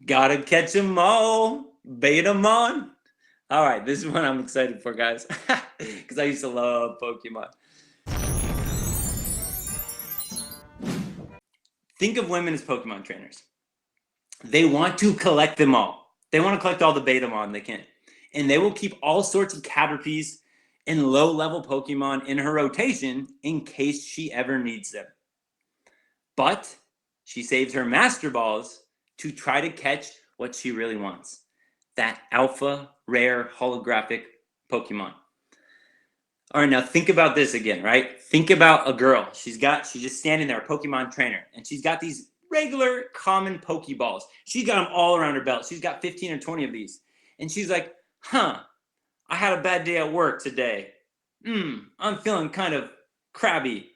Gotta catch 'em all. BETAmon. All right, this is one I'm excited for, guys, because I used to love Pokemon. Think of women as Pokemon trainers. They want to collect them all. They want to collect all the BETAmon they can. And they will keep all sorts of Caterpies and low-level Pokemon in her rotation in case she ever needs them. But she saves her Master Balls to try to catch what she really wants. That alpha, rare, holographic Pokemon. All right, now think about this again, right? Think about a girl. She's just standing there, a Pokemon trainer, and she's got these regular, common Pokeballs. She's got them all around her belt. She's got 15 or 20 of these. And she's like, I had a bad day at work today. I'm feeling kind of crabby.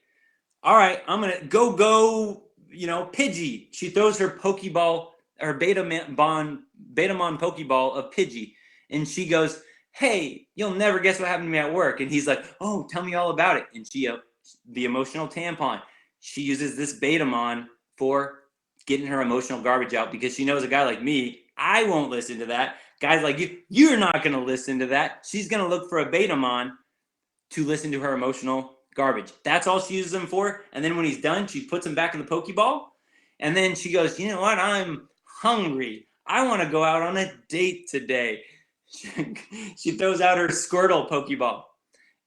All right, I'm going to go, Pidgey. She throws her Pokeball, her BETAmon Pokeball of Pidgey. And she goes, hey, you'll never guess what happened to me at work. And he's like, oh, tell me all about it. And she, the emotional tampon, she uses this BETAmon for getting her emotional garbage out because she knows a guy like me, I won't listen to that. Guys like you, you're not going to listen to that. She's going to look for a BETAmon to listen to her emotional garbage. That's all she uses them for. And then when he's done, she puts him back in the Pokeball. And then she goes, you know what? I'm hungry. I want to go out on a date today. She throws out her Squirtle Pokeball.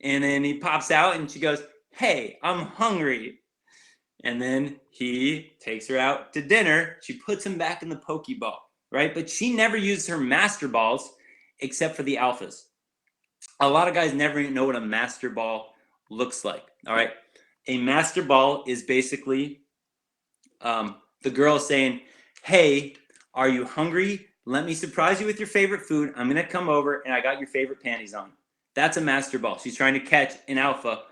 And then he pops out and she goes, hey, I'm hungry. And then he takes her out to dinner. She puts him back in the Pokeball, right? But she never uses her Master Balls except for the alphas. A lot of guys never even know what a Master Ball looks like, all right? A Master Ball is basically the girl saying, hey, are you hungry? Let me surprise you with your favorite food. I'm going to come over and I got your favorite panties on. That's a Master Ball. She's trying to catch an alpha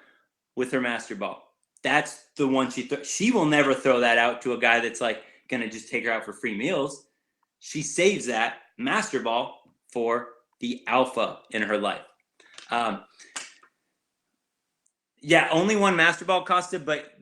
with her Master Ball. That's the one she will never throw that out to a guy that's like going to just take her out for free meals. She saves that Master Ball for the alpha in her life. Yeah, only one Master Ball costed, but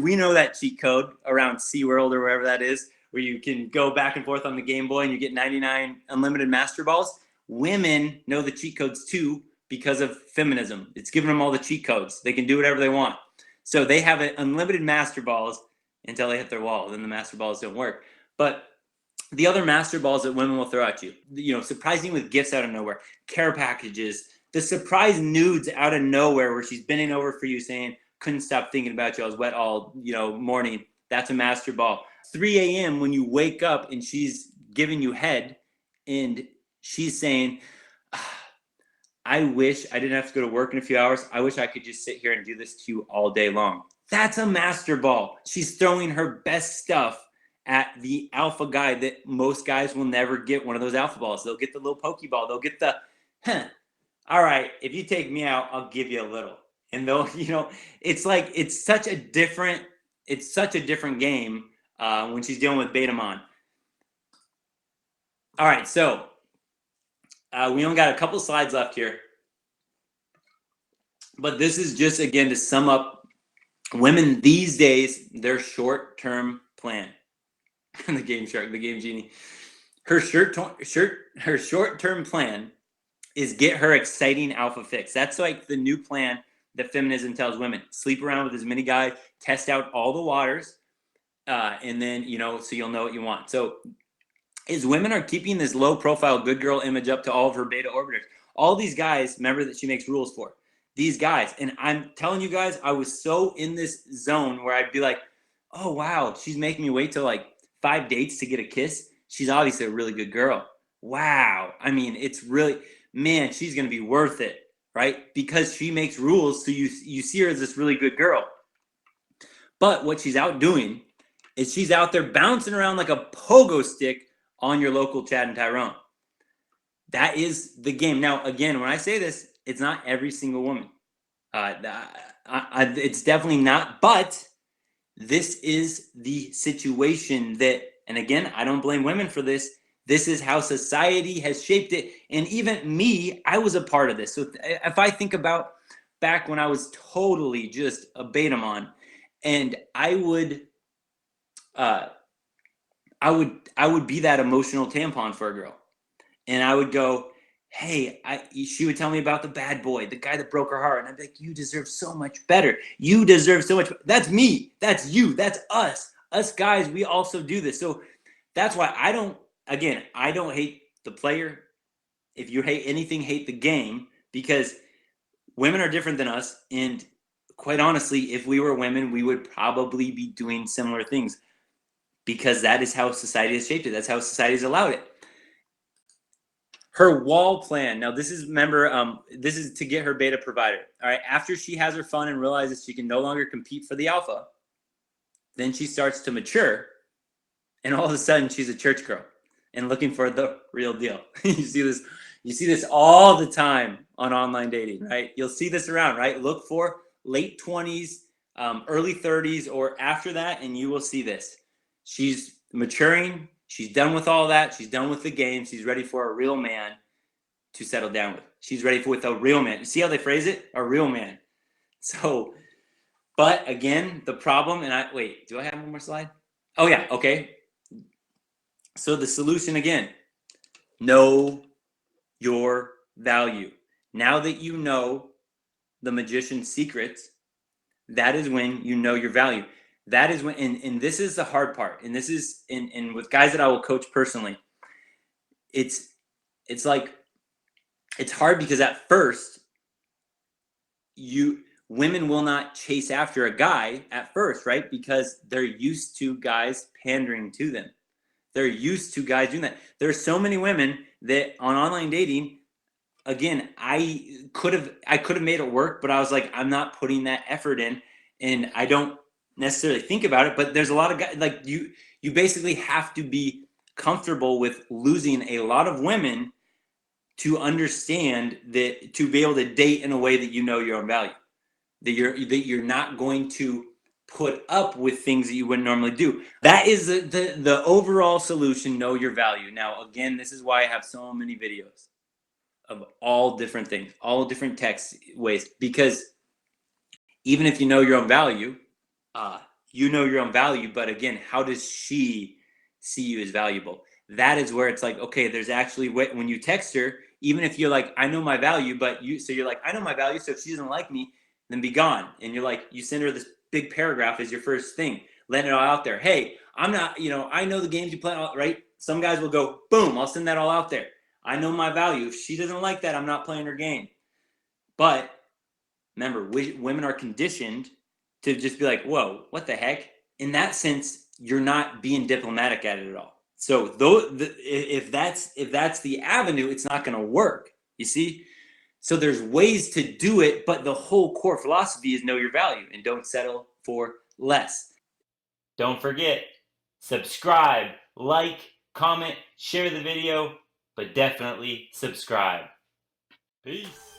we know that cheat code around SeaWorld or wherever that is, where you can go back and forth on the Game Boy and you get 99 unlimited Master Balls. Women know the cheat codes too because of feminism. It's giving them all the cheat codes. They can do whatever they want. So they have unlimited Master Balls until they hit their wall. Then the Master Balls don't work. But the other Master Balls that women will throw at you, surprising with gifts out of nowhere, care packages, the surprise nudes out of nowhere where she's bending over for you saying, couldn't stop thinking about you. I was wet all, morning. That's a Master Ball. 3 a.m. when you wake up and she's giving you head and she's saying, I wish I didn't have to go to work in a few hours. I wish I could just sit here and do this to you all day long. That's a Master Ball. She's throwing her best stuff at the alpha guy that most guys will never get one of those alpha balls. They'll get the little Pokeball. They'll get the, all right, if you take me out, I'll give you a little. And they'll, it's like, it's such a different game when she's dealing with BETAmon. All right, so we only got a couple slides left here. But this is just, again, to sum up women these days, their short-term plan. The Game Shark, the Game Genie. Her short-term plan is get her exciting alpha fix. That's like the new plan that feminism tells women. Sleep around with as many guys, test out all the waters, and then, so you'll know what you want. So as women are keeping this low-profile good girl image up to all of her beta orbiters, all these guys, remember that she makes rules for. These guys, and I'm telling you guys, I was so in this zone where I'd be like, oh, wow, she's making me wait till like 5 dates to get a kiss. She's obviously a really good girl. Wow. I mean, it's really, man, she's going to be worth it, right? Because she makes rules, so you see her as this really good girl. But what she's out doing is she's out there bouncing around like a pogo stick on your local Chad and Tyrone. That is the game. Now, again, when I say this, it's not every single woman. It's definitely not, but this is the situation that, and again, I don't blame women for this. This is how society has shaped it. And even me, I was a part of this. So if I think about back when I was totally just a BETAmon, and I I would be that emotional tampon for a girl. And I would go, hey, she would tell me about the bad boy, the guy that broke her heart. And I'd be like, you deserve so much better. You deserve so much. That's me. That's you. That's us. Us guys, we also do this. So that's why I don't hate the player. If you hate anything, hate the game, because women are different than us. And quite honestly, if we were women, we would probably be doing similar things, because that is how society has shaped it. That's how society has allowed it. Her wall plan. Now, this is, remember, this is to get her beta provider. All right. After she has her fun and realizes she can no longer compete for the alpha, then she starts to mature, and all of a sudden she's a church girl and looking for the real deal. You see this all the time on online dating, right? You'll see this around, right? Look for late 20s, early 30s, or after that, and you will see this. She's maturing. She's done with all that. She's done with the game. She's ready for a real man to settle down with. She's ready with a real man. You see how they phrase it? A real man. So, but again, the problem, and wait, do I have one more slide? Oh yeah, okay. So the solution again, know your value. Now that you know the magician's secrets, that is when you know your value. That is when, and this is the hard part. And this is, and with guys that I will coach personally, it's like, it's hard because at first, women will not chase after a guy at first, right? Because they're used to guys pandering to them. They're used to guys doing that. There's so many women that on online dating, again, I could have made it work, but I was like, I'm not putting that effort in, and I don't necessarily think about it. But there's a lot of guys, like you basically have to be comfortable with losing a lot of women to understand that, to be able to date in a way that you know your own value, that you're not going to put up with things that you wouldn't normally do. That is the overall solution. Know your value. Now, again, this is why I have so many videos of all different things, all different text ways, because even if you know your own value, you know your own value, but again, how does she see you as valuable? That is where it's like, okay, there's actually, when you text her, even if you're like, I know my value, but you're like, I know my value, so if she doesn't like me, then be gone. And you're like, you send her this big paragraph as your first thing, letting it all out there. Hey, I'm not, I know the games you play, right? Some guys will go, boom, I'll send that all out there. I know my value. If she doesn't like that, I'm not playing her game. But remember, women are conditioned to just be like, whoa, what the heck? In that sense, you're not being diplomatic at it at all. So if that's the avenue, it's not going to work. You see? So there's ways to do it, but the whole core philosophy is know your value and don't settle for less. Don't forget, subscribe, like, comment, share the video, but definitely subscribe. Peace.